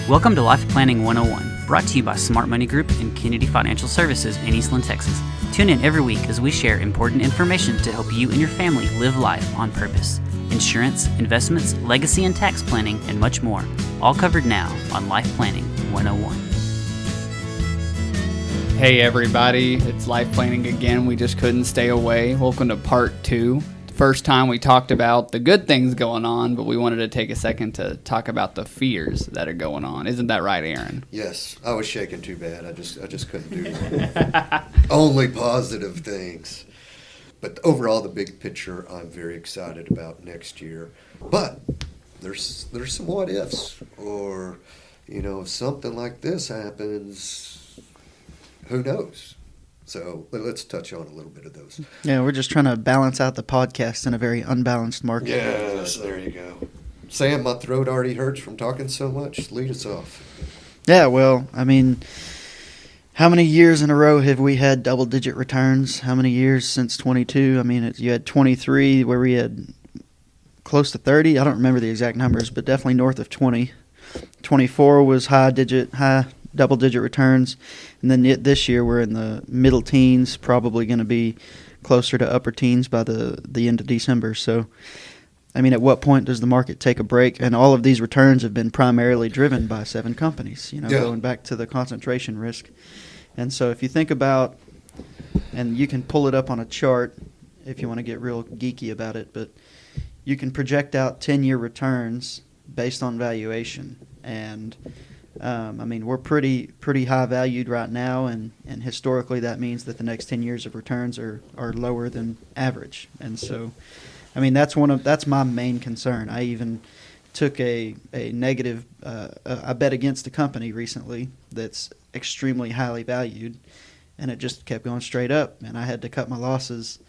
Welcome to Life Planning 101, brought to you by Smart Money Group and Kennedy Financial Services in Eastland, Texas. Tune in every week as we share important information to help you and your family live life on purpose. Insurance, investments, legacy and tax planning, and much more. All covered now on Life Planning 101. Hey everybody, it's Life Planning again. We just couldn't stay away. Welcome to part 2. First time we talked about the good things going on, but we wanted to take a second to talk about the fears that are going on. Isn't that right, Aaron? Yes, I was shaking too bad. I just couldn't do it. Only positive things. But overall, the big picture, I'm very excited about next year. But there's some what ifs, or if something like this happens, who knows? So let's touch on a little bit of those. Yeah, we're just trying to balance out the podcast in a very unbalanced market. Yes, there you go. Sam, my throat already hurts from talking so much. Lead us off. Yeah, well, I mean, how many years in a row have we had double-digit returns? How many years since 22? I mean, you had 23 where we had close to 30. I don't remember the exact numbers, but definitely north of 20. 24 was high double-digit returns, and then this year we're in the middle teens, probably going to be closer to upper teens by the end of December. So, I mean, at what point does the market take a break? And all of these returns have been primarily driven by 7 companies, going back to the concentration risk. And so if you think about, and you can pull it up on a chart if you want to get real geeky about it, but you can project out 10-year returns based on valuation. And I mean, we're pretty high valued right now, and historically that means that the next 10 years of returns are lower than average. And so, I mean, that's my main concern. I even took a negative I bet against a company recently that's extremely highly valued, and it just kept going straight up, and I had to cut my losses,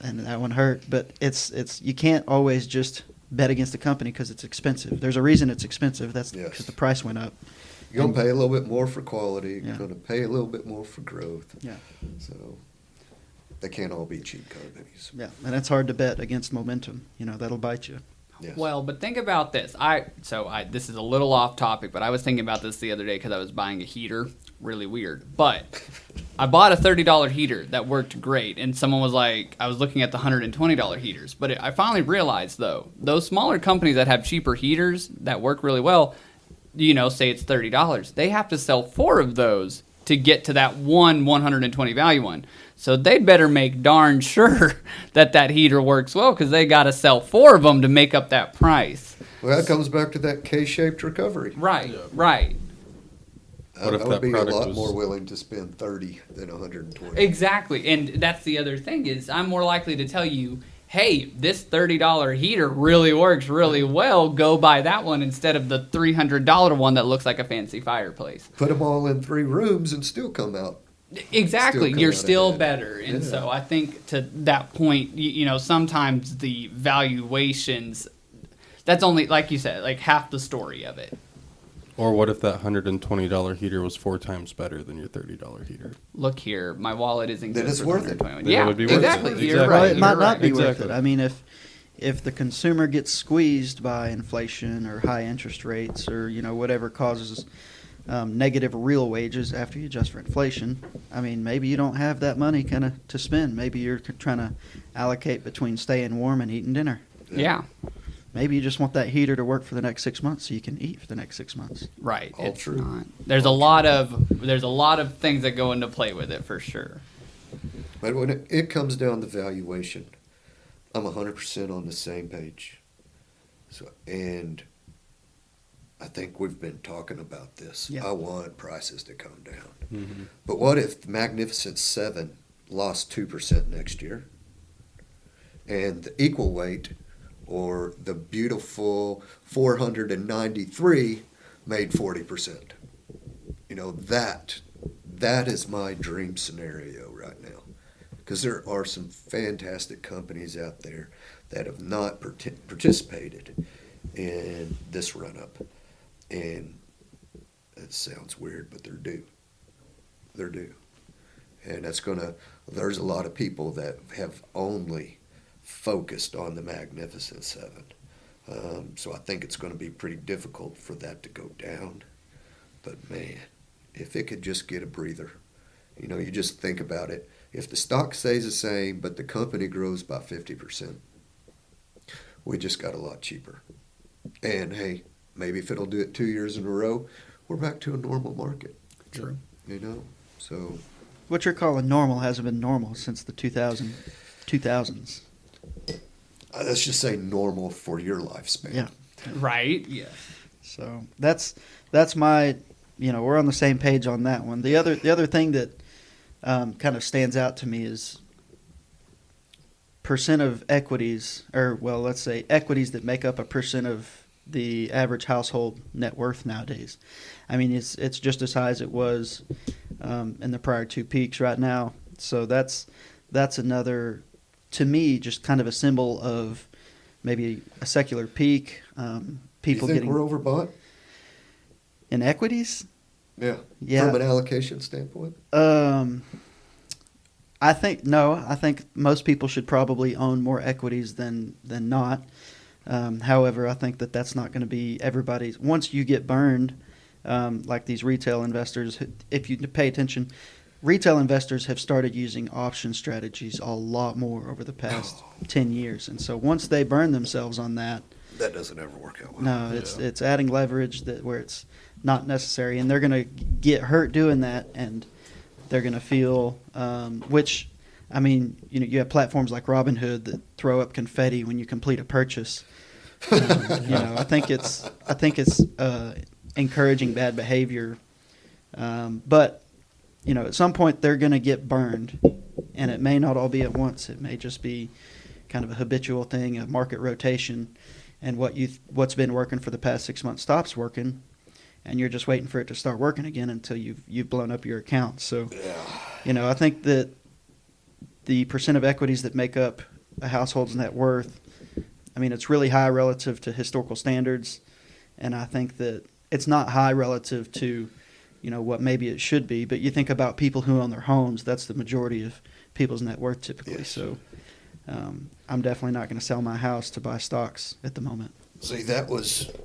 and that one hurt. But it's you can't always just bet against a company because it's expensive. There's a reason it's expensive. That's because the price went up. You're going to pay a little bit more for quality. You're going to pay a little bit more for growth. Yeah. So they can't all be cheap companies. Yeah, and it's hard to bet against momentum. That'll bite you. Yes. Well, but think about this. This is a little off topic, but I was thinking about this the other day because I was buying a heater. Really weird. But I bought a $30 heater that worked great, and someone was like, I was looking at the $120 heaters. But I finally realized, though, those smaller companies that have cheaper heaters that work really well, say it's $30, they have to sell 4 of those to get to that one 120 value one. So they'd better make darn sure that heater works well, because they got to sell 4 of them to make up that price. Well, that comes back to that K-shaped recovery. Right, right. I would be a lot more willing to spend 30 than 120. Exactly, and that's the other thing is I'm more likely to tell you, hey, this $30 heater really works really well. Go buy that one instead of the $300 one that looks like a fancy fireplace. Put them all in 3 rooms and still come out. Exactly, you're still better. And so I think to that point, sometimes the valuations, that's only, like you said, like half the story of it. Or what if that $120 heater was 4 times better than your $30 heater? Look here, my wallet isn't good. Then it's worth it. Then Yeah, it would be worth exactly. it. You're Exactly. right. Well, it might not right. be worth Exactly. it. I mean, if the consumer gets squeezed by inflation or high interest rates or whatever causes negative real wages after you adjust for inflation, I mean, maybe you don't have that money kind of to spend. Maybe you're trying to allocate between staying warm and eating dinner. Yeah. Maybe you just want that heater to work for the next 6 months so you can eat for the next 6 months. Right. All It's true. not. There's a lot of things that go into play with it for sure. But when it comes down to valuation, I'm 100% on the same page. And I think we've been talking about this. Yeah. I want prices to come down. Mm-hmm. But what if the Magnificent 7 lost 2% next year? And the equal weight, or the beautiful 493, made 40%. That is my dream scenario right now. Because there are some fantastic companies out there that have not participated in this run-up. And it sounds weird, but they're due. They're due. And there's a lot of people that have only focused on the Magnificent 7. So I think it's going to be pretty difficult for that to go down. But man, if it could just get a breather, you just think about it. If the stock stays the same, but the company grows by 50%, we just got a lot cheaper. And hey, maybe if it'll do it 2 years in a row, we're back to a normal market. True. So What you're calling normal hasn't been normal since the 2000s. let's just say normal for your lifespan. Yeah. Right. Yeah. So that's my, we're on the same page on that one. The other thing that kind of stands out to me is percent of equities, or well, let's say equities that make up a percent of the average household net worth nowadays. I mean, it's just as high as it was in the prior two peaks right now. So that's another, to me, just kind of a symbol of maybe a secular peak. People you think getting we're overbought? in equities. Yeah. Yeah. From an allocation standpoint? I think no. I think most people should probably own more equities than not. However, I think that's not going to be everybody's. Once you get burned, like these retail investors, if you pay attention, retail investors have started using option strategies a lot more over the past 10 years. And so once they burn themselves on that, That doesn't ever work out well. no, it's adding leverage where it's not necessary, and they're going to get hurt doing that, and they're going to feel, which, I mean, you have platforms like Robinhood that throw up confetti when you complete a purchase. I think it's encouraging bad behavior, but at some point they're going to get burned, and it may not all be at once. It may just be kind of a habitual thing, a market rotation, and what's been working for the past 6 months stops working, and you're just waiting for it to start working again until you've blown up your account. So, I think that the percent of equities that make up a household's net worth, I mean, it's really high relative to historical standards, and I think that it's not high relative to, what maybe it should be. But you think about people who own their homes; that's the majority of people's net worth typically. Yes. So, I'm definitely not going to sell my house to buy stocks at the moment. See,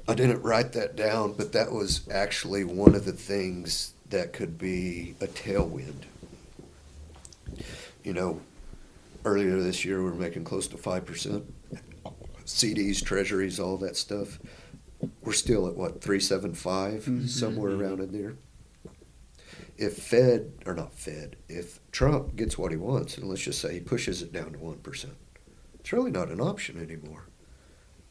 I didn't write that down, but that was actually one of the things that could be a tailwind. Earlier this year we were making close to 5%. CDs, treasuries, all that stuff. We're still at 3.75, somewhere around in there. If if Trump gets what he wants, and let's just say he pushes it down to 1%, it's really not an option anymore.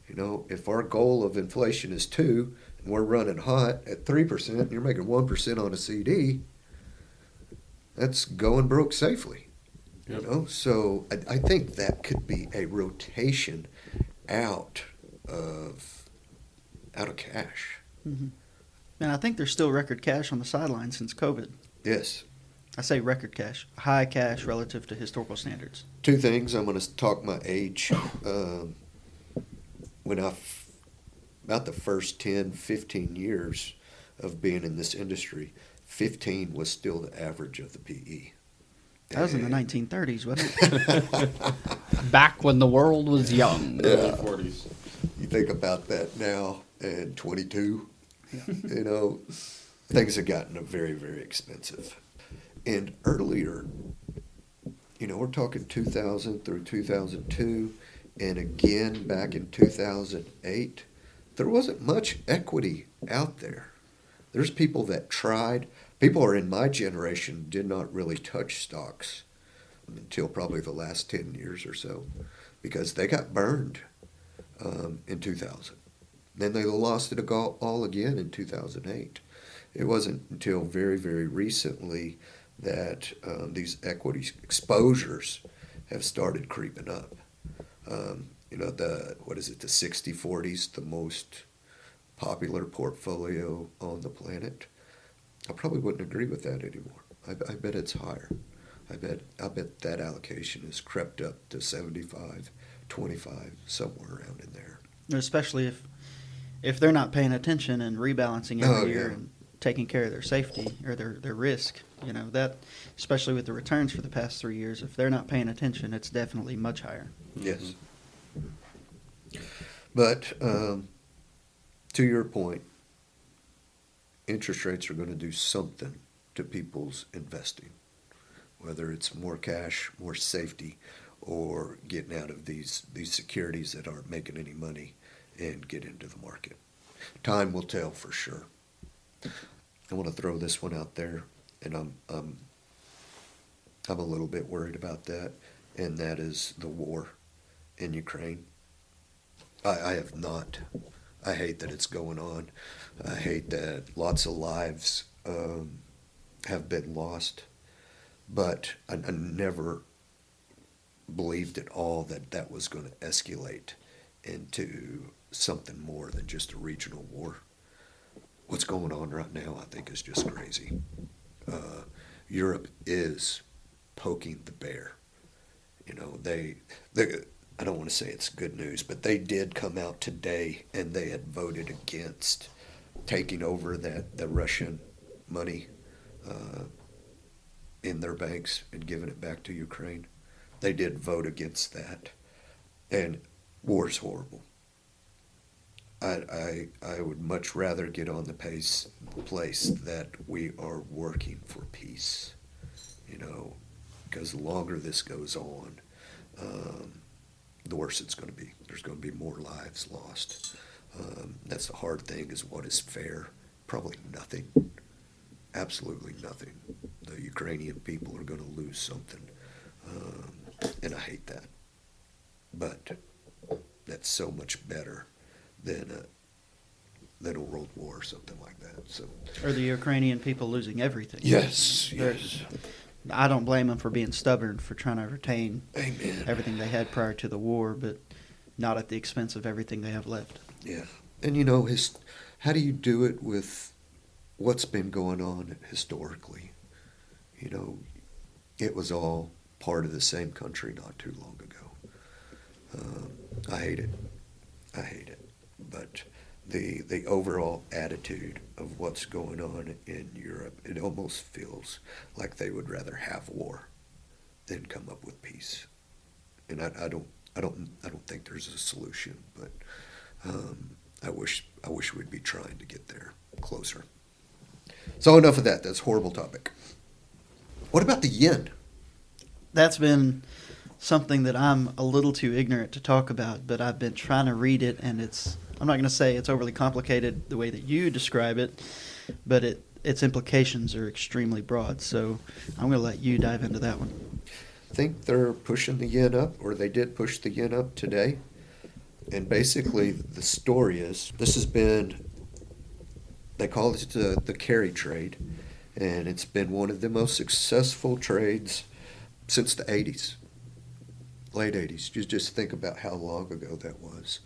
If our goal of inflation is 2%, and we're running hot at 3%, and you're making 1% on a CD, that's going broke safely. Yep. So I think that could be a rotation out of cash. Mm-hmm. And I think there's still record cash on the sidelines since COVID. Yes. I say record cash, high cash relative to historical standards. Two things. I'm going to talk my age. About the first 10, 15 years of being in this industry, 15 was still the average of the PE. That was in the 1930s, wasn't it? Back when the world was young. Early 40s. You think about that now, and 22, things have gotten very, very expensive. And earlier, we're talking 2000 through 2002, and again back in 2008, there wasn't much equity out there. There's people that tried. People are in my generation did not really touch stocks until probably the last 10 years or so, because they got burned in 2000. Then they lost it all again in 2008. It wasn't until very, very recently that these equity exposures have started creeping up. The 60/40s, the most popular portfolio on the planet. I probably wouldn't agree with that anymore. I bet it's higher. I bet that allocation has crept up to 75, 25, somewhere around in there. Especially if they're not paying attention and rebalancing every year and taking care of their safety or their risk. That, especially with the returns for the past 3 years, if they're not paying attention, it's definitely much higher. Yes. But to your point, interest rates are going to do something to people's investing, whether it's more cash, more safety, or getting out of these securities that aren't making any money and get into the market. Time will tell for sure. I want to throw this one out there, and I'm a little bit worried about that, and that is the war in Ukraine. I have not. I hate that it's going on. I hate that lots of lives have been lost, but I never believed at all that that was going to escalate into something more than just a regional war. What's going on right now, I think, is just crazy. Europe is poking the bear. You know, they I don't want to say it's good news, but they did come out today and they had voted against taking over the Russian money in their banks and giving it back to Ukraine. They did vote against that, and war's horrible. I would much rather get on the place that we are working for peace, you know, because the longer this goes on, the worse it's going to be. There's going to be more lives lost. That's the hard thing, is what is fair? Probably nothing. Absolutely nothing. The Ukrainian people are going to lose something, and I hate that. But that's so much better than a world war or something like that. So, Or the Ukrainian people losing everything. yes. I don't blame them for being stubborn, for trying to retain Amen. everything they had prior to the war, but not at the expense of everything they have left. Yeah. And you know, how do you do it with what's been going on historically? You know, it was all part of the same country not too long ago. I hate it. But the overall attitude of what's going on in Europe, it almost feels like they would rather have war than come up with peace. And I don't think there's a solution, but I wish we'd be trying to get there closer. So enough of that. That's a horrible topic. What about the yen? That's been something that I'm a little too ignorant to talk about, but I've been trying to read it, and I'm not going to say it's overly complicated the way that you describe it, but its implications are extremely broad. So I'm going to let you dive into that one. I think they're pushing the yen up, or they did push the yen up today. And basically the story is, this has been, they call it the carry trade, and it's been one of the most successful trades since the 80s, late 80s. You just think about how long ago that was.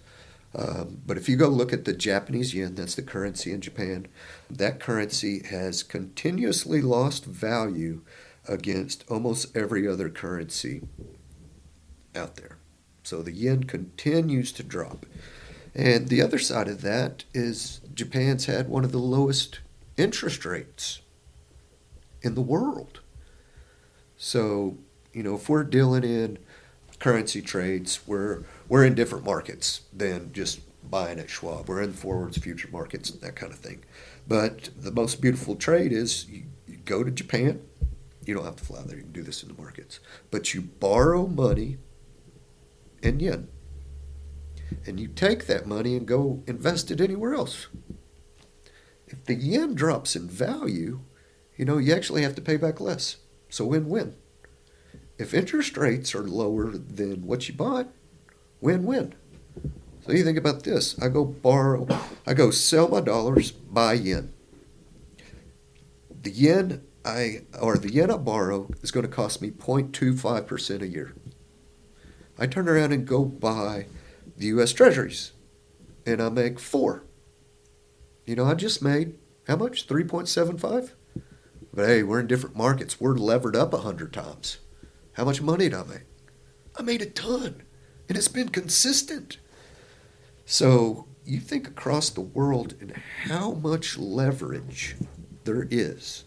But if you go look at the Japanese yen, that's the currency in Japan, that currency has continuously lost value against almost every other currency out there. So the yen continues to drop. And the other side of that is Japan's had one of the lowest interest rates in the world. So, you know, if we're dealing in currency trades, we're in different markets than just buying at Schwab. We're in forwards, future markets, that kind of thing. But the most beautiful trade is you go to Japan. You don't have to fly there. You can do this in the markets. But you borrow money in yen. And you take that money and go invest it anywhere else. If the yen drops in value, you know, you actually have to pay back less. So win-win. If interest rates are lower than what you bought, win-win. So you think about this. I go sell my dollars, buy yen. The yen I borrow is going to cost me 0.25% a year. I turn around and go buy the U.S. Treasuries, and I make 4. You know, I just made, how much? 3.75? But hey, we're in different markets. We're levered up 100 times. How much money did I make? I made a ton, and it's been consistent. So you think across the world and how much leverage there is,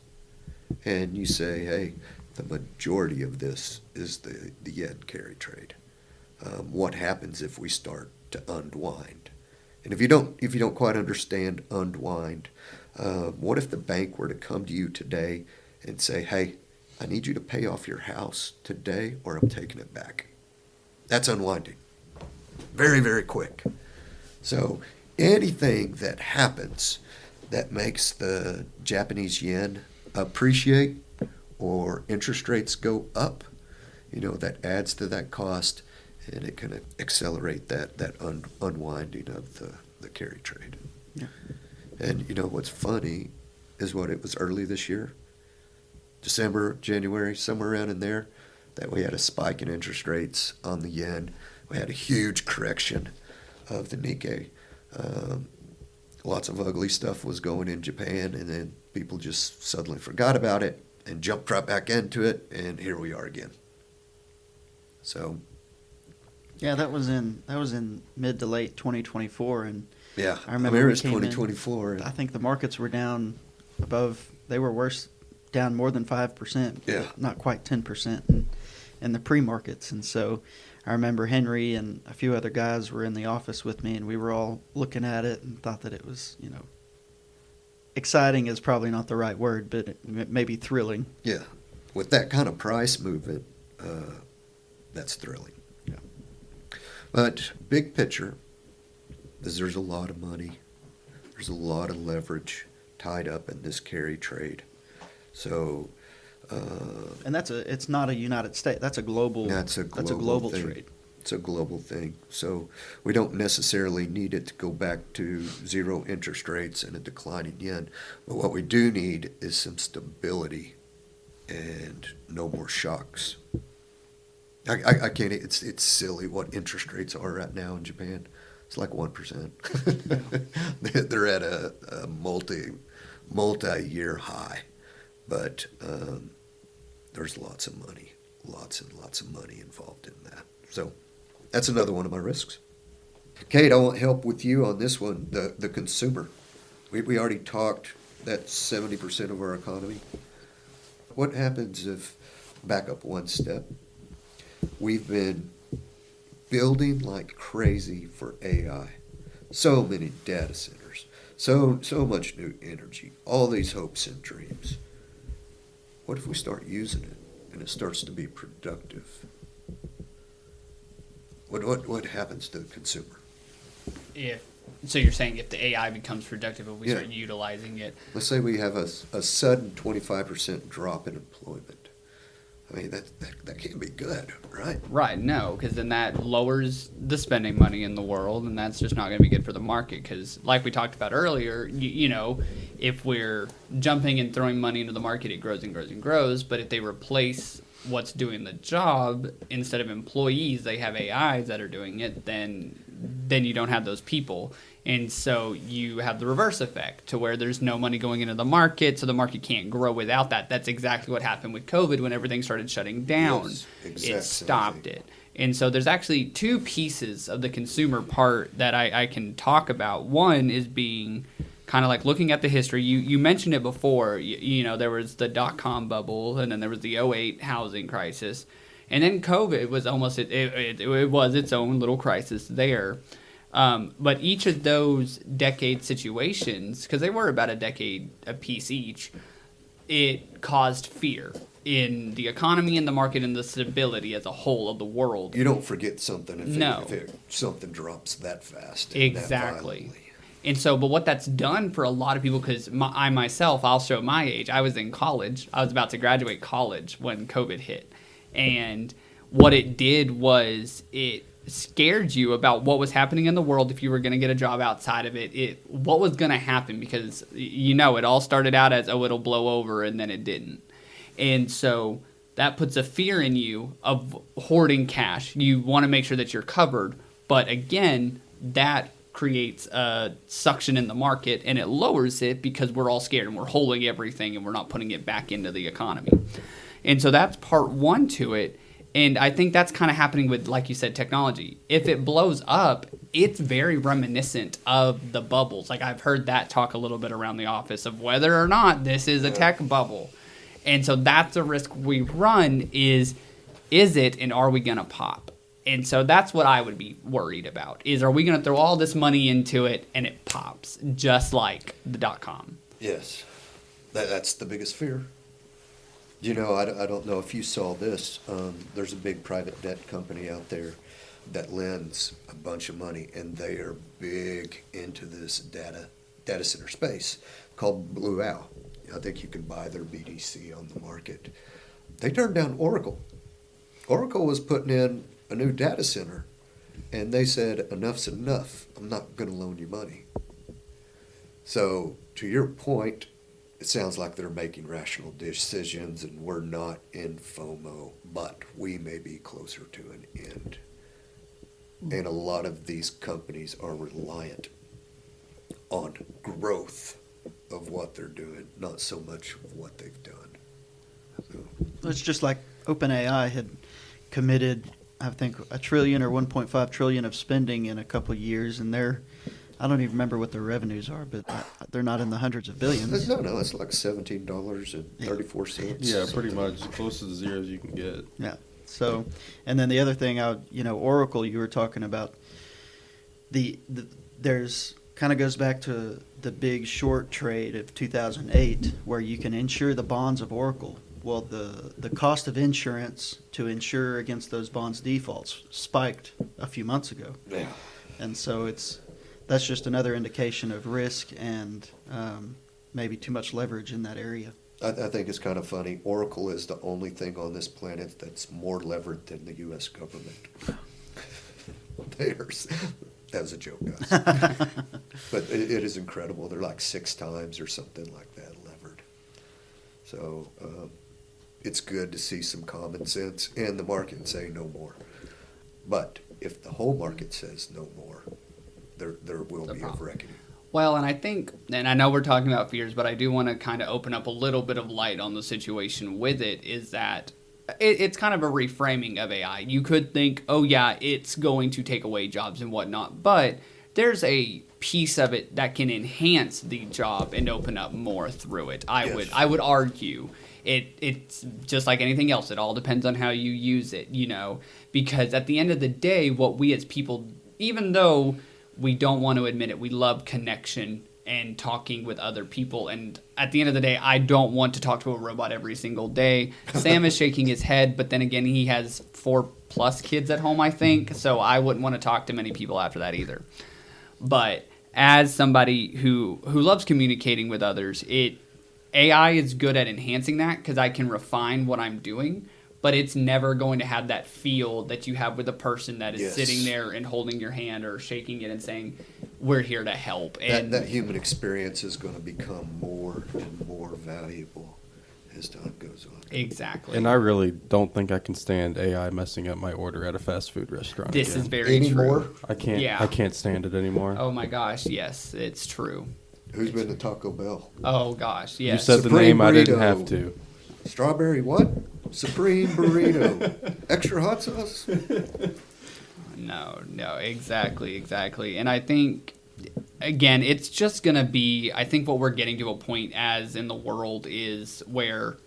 and you say, hey, the majority of this is the yen carry trade. What happens if we start to unwind? And if you don't quite understand unwind, What if the bank were to come to you today and say, hey, I need you to pay off your house today or I'm taking it back? That's unwinding. Very, very quick. So anything that happens that makes the Japanese yen appreciate or interest rates go up, that adds to that cost, and it can accelerate that unwinding of the carry trade. Yeah. And what's funny is what it was early this year, December, January, somewhere around in there, that we had a spike in interest rates on the yen. We had a huge correction of the Nikkei. Lots of ugly stuff was going in Japan, and then people just suddenly forgot about it and jumped right back into it, and here we are again. So, Yeah, that was in mid to late 2024, and yeah, I remember it's we came in- 2024. I think the markets were down they were worse, down more than 5%, Yeah. not quite 10% in the pre-markets. And so I remember Henry and a few other guys were in the office with me, and we were all looking at it and thought that it was, exciting is probably not the right word, but it may be thrilling. Yeah, with that kind of price movement, that's thrilling. Yeah. But big picture is there's a lot of money, there's a lot of leverage tied up in this carry trade. So, And it's not a United States. That's a global. That's a global thing. trade. It's a global thing. So we don't necessarily need it to go back to zero interest rates and a declining yen. But what we do need is some stability and no more shocks. I can't. It's silly what interest rates are right now in Japan. It's like 1%. They're at a multi-year high, but there's lots of money, lots and lots of money involved in that. So that's another one of my risks. Kate, I want help with you on this one. The consumer. We already talked. That's 70% of our economy. What happens if, back up one step, we've been building like crazy for AI. So many data centers, so much new energy, all these hopes and dreams. What if we start using it and it starts to be productive? What happens to the consumer? So you're saying if the AI becomes productive and we Yeah. start utilizing it, Let's say we have a sudden 25% drop in employment. I mean, that can't be good, right? right? No, because then that lowers the spending money in the world, and that's just not going to be good for the market. Because, like we talked about earlier, if we're jumping and throwing money into the market, it grows and grows and grows. But if they replace what's doing the job instead of employees, they have AIs that are doing it, then you don't have those people. And so you have the reverse effect to where there's no money going into the market, so the market can't grow without that. That's exactly what happened with COVID when everything started shutting down. Yes, exact It same stopped thing. it. And so there's actually two pieces of the consumer part that I can talk about. One is being kind of like looking at the history. You mentioned it before. There was the dot-com bubble, and then there was the '08 housing crisis. And then COVID was almost, it was its own little crisis there. But each of those decade situations, because they were about a decade apiece each, it caused fear in the economy and the market and the stability as a whole of the world. You don't forget something No. if something drops that fast. and that Exactly. violently. And so, but what that's done for a lot of people, because I myself, I'll show my age. I was in college. I was about to graduate college when COVID hit. And what it did was it scared you about what was happening in the world if you were going to get a job outside of it. What was going to happen, because it all started out as, oh, it'll blow over, and then it didn't. And so that puts a fear in you of hoarding cash. You want to make sure that you're covered, but again, that creates a suction in the market, and it lowers it because we're all scared and we're holding everything and we're not putting it back into the economy. And so that's part one to it. And I think that's kind of happening with, like you said, technology. If it blows up, it's very reminiscent of the bubbles. Like, I've heard that talk a little bit around the office of whether or not this is a tech bubble. And so that's a risk we run is it, and are we going to pop? And so that's what I would be worried about, is are we going to throw all this money into it and it pops, just like the dot-com? Yes, that's the biggest fear. You know, I don't know if you saw this. There's a big private debt company out there that lends a bunch of money, and they are big into this data center space called Blue Owl. I think you can buy their BDC on the market. They turned down Oracle. Oracle was putting in a new data center, and they said, enough's enough. I'm not going to loan you money. So, to your point, it sounds like they're making rational decisions, and we're not in FOMO, but we may be closer to an end. And a lot of these companies are reliant on growth of what they're doing, not so much of what they've done. So, It's just like OpenAI had committed, I think, $1 trillion or 1.5 trillion of spending in a couple of years, and I don't even remember what their revenues are, but they're not in the hundreds of billions. no, it's like $17.34. Yeah, pretty much as close to the zeros you can get. Yeah. So, and then the other thing, Oracle, you were talking about, there's kind of goes back to the big short trade of 2008, where you can insure the bonds of Oracle. Well, the cost of insurance to insure against those bonds defaults spiked a few months ago. Yeah. And so that's just another indication of risk and maybe too much leverage in that area. I think it's kind of funny. Oracle is the only thing on this planet that's more levered than the U.S. government. That was a joke, guys. But it is incredible. They're like 6 times or something like that levered. So it's good to see some common sense and the market say no more. But if the whole market says no more, there will be a reckoning. Well, and I think, and I know we're talking about fears, but I do want to kind of open up a little bit of light on the situation with it, is that it's kind of a reframing of AI. You could think, oh yeah, it's going to take away jobs and whatnot, but there's a piece of it that can enhance the job and open up more through it. I would argue. It's just like anything else. It all depends on how you use it, because at the end of the day, what we as people, even though we don't want to admit it, we love connection and talking with other people. And at the end of the day, I don't want to talk to a robot every single day. Sam is shaking his head, but then again, he has 4+ kids at home, I think. So I wouldn't want to talk to many people after that either. But as somebody who loves communicating with others, AI is good at enhancing that because I can refine what I'm doing. But it's never going to have that feel that you have with a person that is sitting there and holding your hand or shaking it and saying, we're here to help. And that human experience is going to become more and more valuable as time goes on. Exactly. And I really don't think I can stand AI messing up my order at a fast food restaurant. This again. is very Anymore? true. I can't. Yeah. I can't stand it anymore. Oh my gosh, yes, it's true. Who's been to Taco Bell? Oh gosh, You yes. said the Supreme name. I didn't burrito. have to. Strawberry what? Supreme burrito. Extra hot sauce? No, exactly. And I think, again, it's just going to be, I think what we're getting to a point as in the world is where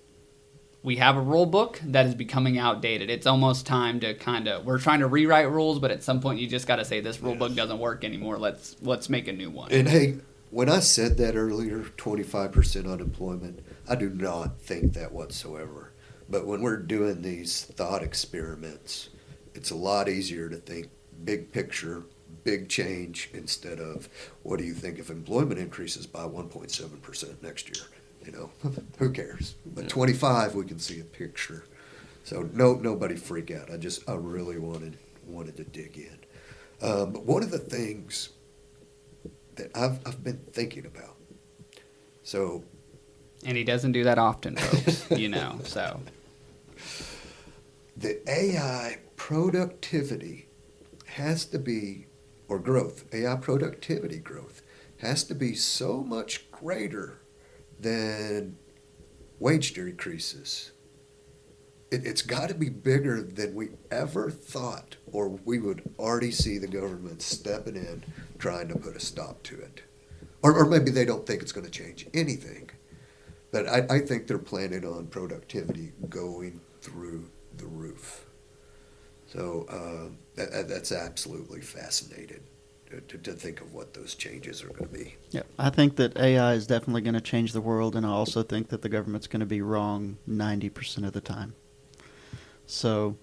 we have a rule book that is becoming outdated. It's almost time to we're trying to rewrite rules, but at some point you just got to say this rule book doesn't work anymore. Let's make a new one. And hey, when I said that earlier, 25% unemployment, I do not think that whatsoever. But when we're doing these thought experiments, it's a lot easier to think big picture, big change, instead of what do you think if employment increases by 1.7% next year? Who cares? But 25, we can see a picture. So nobody freak out. I really wanted to dig in. But one of the things that I've been thinking about. So, And he doesn't do that often, folks, so. The AI productivity has to be, or growth, AI productivity growth has to be so much greater than wage decreases. It's got to be bigger than we ever thought, or we would already see the government stepping in, trying to put a stop to it. Or maybe they don't think it's going to change anything. But I think they're planning on productivity going through the roof. So that's absolutely fascinating to think of what those changes are going to be. Yeah, I think that AI is definitely going to change the world, and I also think that the government's going to be wrong 90% of the time. So,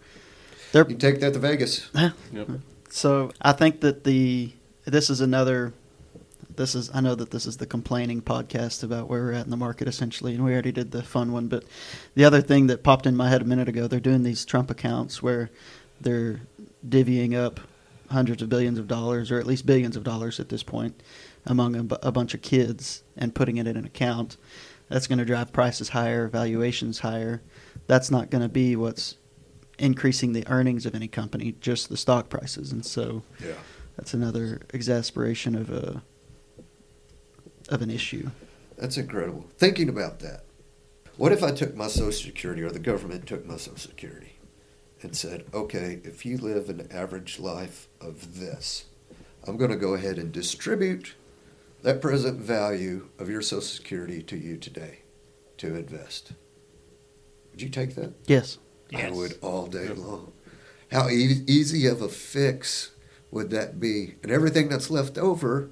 they're You take that to Vegas. Yep. So I think that this is another. I know that this is the complaining podcast about where we're at in the market essentially, and we already did the fun one. But the other thing that popped in my head a minute ago, they're doing these Trump accounts where they're divvying up hundreds of billions of dollars, or at least billions of dollars at this point, among a bunch of kids and putting it in an account. That's going to drive prices higher, valuations higher. That's not going to be what's increasing the earnings of any company, just the stock prices. And so Yeah. that's another exasperation of an issue. That's incredible. Thinking about that. What if I took my Social Security, or the government took my Social Security, and said, okay, if you live an average life of this, I'm going to go ahead and distribute that present value of your Social Security to you today to invest. Would you take that? Yes. I Yes. would all day long. How easy of a fix would that be? And everything that's left over,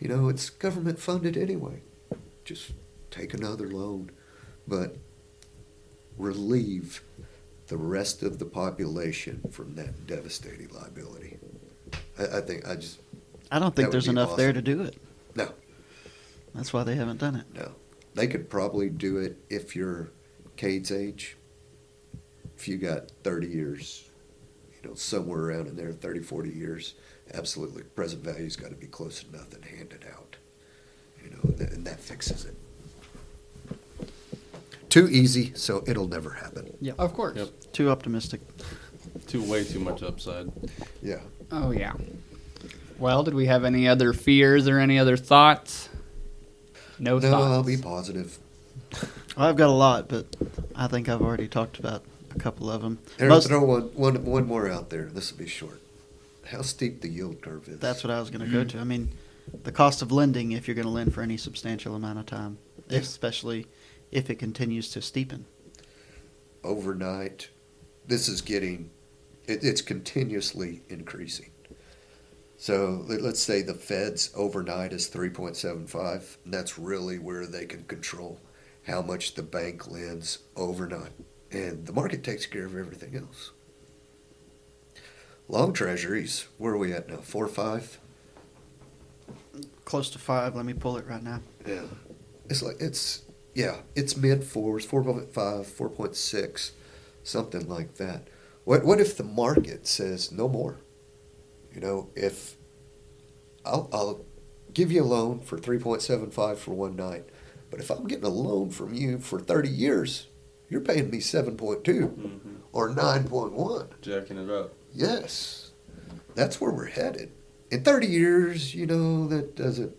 it's government funded anyway. Just take another loan, but relieve the rest of the population from that devastating liability. I think I don't That think would there's be enough there awesome. to do it. No. That's why they haven't done it. No. They could probably do it if you're Cade's age. If you got 30 years, somewhere around in there, 30, 40 years, absolutely. Present value's got to be close enough and handed out. And that fixes it. Too easy, so it'll never happen. Yeah. Of course. Yep. Too optimistic. Way too much upside. Yeah. Oh, yeah. Well, did we have any other fears or any other thoughts? No No, thoughts. I'll be positive. I've got a lot, but I think I've already talked about a couple of them. Here, throw one more out there. This will be short. How steep the yield curve is. That's what I was going to go to. I mean, the cost of lending, if you're going to lend for any substantial amount of time, especially if it continues to steepen. Overnight, this is it's continuously increasing. So let's say the Fed's overnight is 3.75, and that's really where they can control how much the bank lends overnight. And the market takes care of everything else. Long treasuries, where are we at now? 4 or 5? Close to 5. Let me pull it right now. Yeah. It's mid 4s, 4.5, 4.6, something like that. What if the market says no more? If I'll give you a loan for 3.75 for one night, but if I'm getting a loan from you for 30 years, you're paying me 7.2 or 9.1. Jacking it up. Yes, that's where we're headed. In 30 years, that doesn't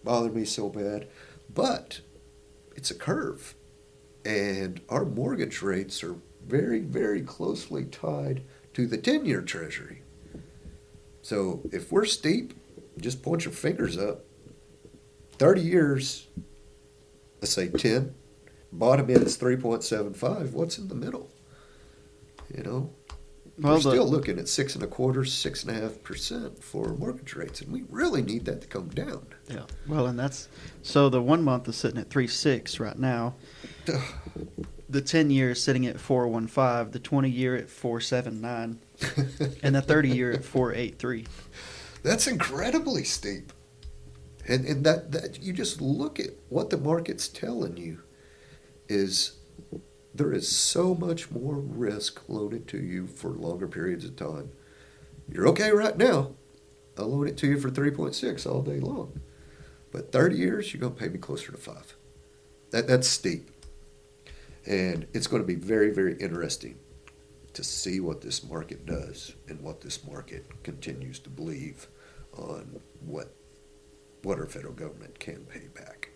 bother me so bad, but it's a curve, and our mortgage rates are very, very closely tied to the 10-year treasury. So if we're steep, just point your fingers up. 30 years, let's say 10, bottom end's 3.75. What's in the middle? We're still looking at 6.25%, 6.5% for mortgage rates, and we really need that to come down. Yeah. Well, and so the 1 month is sitting at 3.6 right now. The 10-year is sitting at 4.15. The 20-year at 4.79, and the 30-year at 4.83. That's incredibly steep. And that you just look at what the market's telling you is there is so much more risk loaded to you for longer periods of time. You're okay right now. I'll load it to you for 3.6 all day long. But 30 years, you're going to pay me closer to 5. That's steep. And it's going to be very, very interesting to see what this market does and what this market continues to believe on what our federal government can pay back.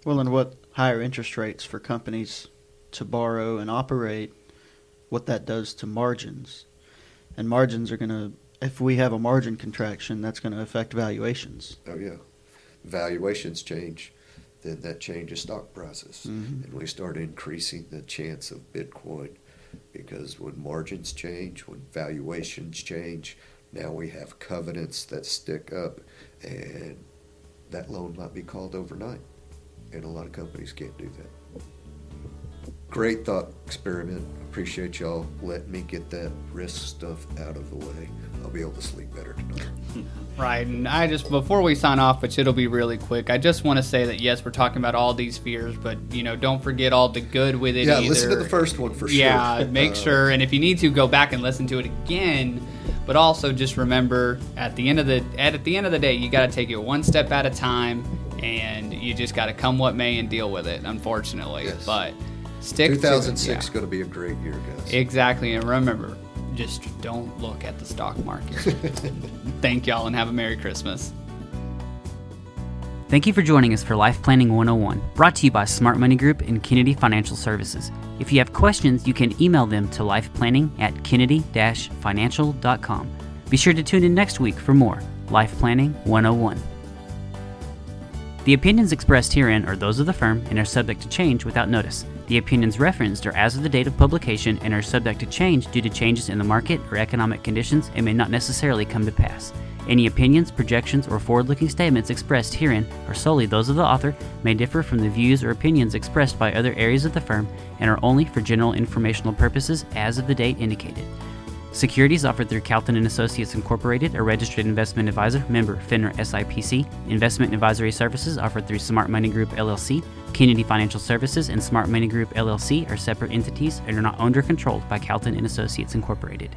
Well, and what higher interest rates for companies to borrow and operate, what that does to margins. And margins are going to, if we have a margin contraction, that's going to affect valuations. Oh, yeah. Valuations change, then that changes stock prices. Mm-hmm. And we start increasing the chance of Bitcoin, because when margins change, when valuations change, Now we have covenants that stick up, and that loan might be called overnight, and a lot of companies can't do that. Great thought experiment. Appreciate y'all letting me get that risk stuff out of the way. I'll be able to sleep better tonight. Right, and before we sign off, which it'll be really quick, I just want to say that yes, we're talking about all these fears, but don't forget all the good with it Yeah, either. listen to the first one for sure. Yeah, make sure, and if you need to, go back and listen to it again. But also just remember, at the end of the day, you got to take it one step at a time, and you just got to come what may and deal with it. Unfortunately, Yes. But stick 2006 to it. is going to be a great year, guys. Exactly, and remember, just don't look at the stock market. Thank y'all, and have a Merry Christmas. Thank you for joining us for Life Planning 101, brought to you by Smart Money Group and Kennedy Financial Services. If you have questions, you can email them to lifeplanning@kennedy-financial.com. Be sure to tune in next week for more Life Planning 101. The opinions expressed herein are those of the firm and are subject to change without notice. The opinions referenced are as of the date of publication and are subject to change due to changes in the market or economic conditions and may not necessarily come to pass. Any opinions, projections, or forward-looking statements expressed herein are solely those of the author, may differ from the views or opinions expressed by other areas of the firm, and are only for general informational purposes as of the date indicated. Securities offered through Calton & Associates Incorporated, a registered investment advisor, member FINRA SIPC. Investment advisory services offered through Smart Money Group LLC. Kennedy Financial Services and Smart Money Group LLC are separate entities and are not owned or controlled by Calton & Associates Incorporated.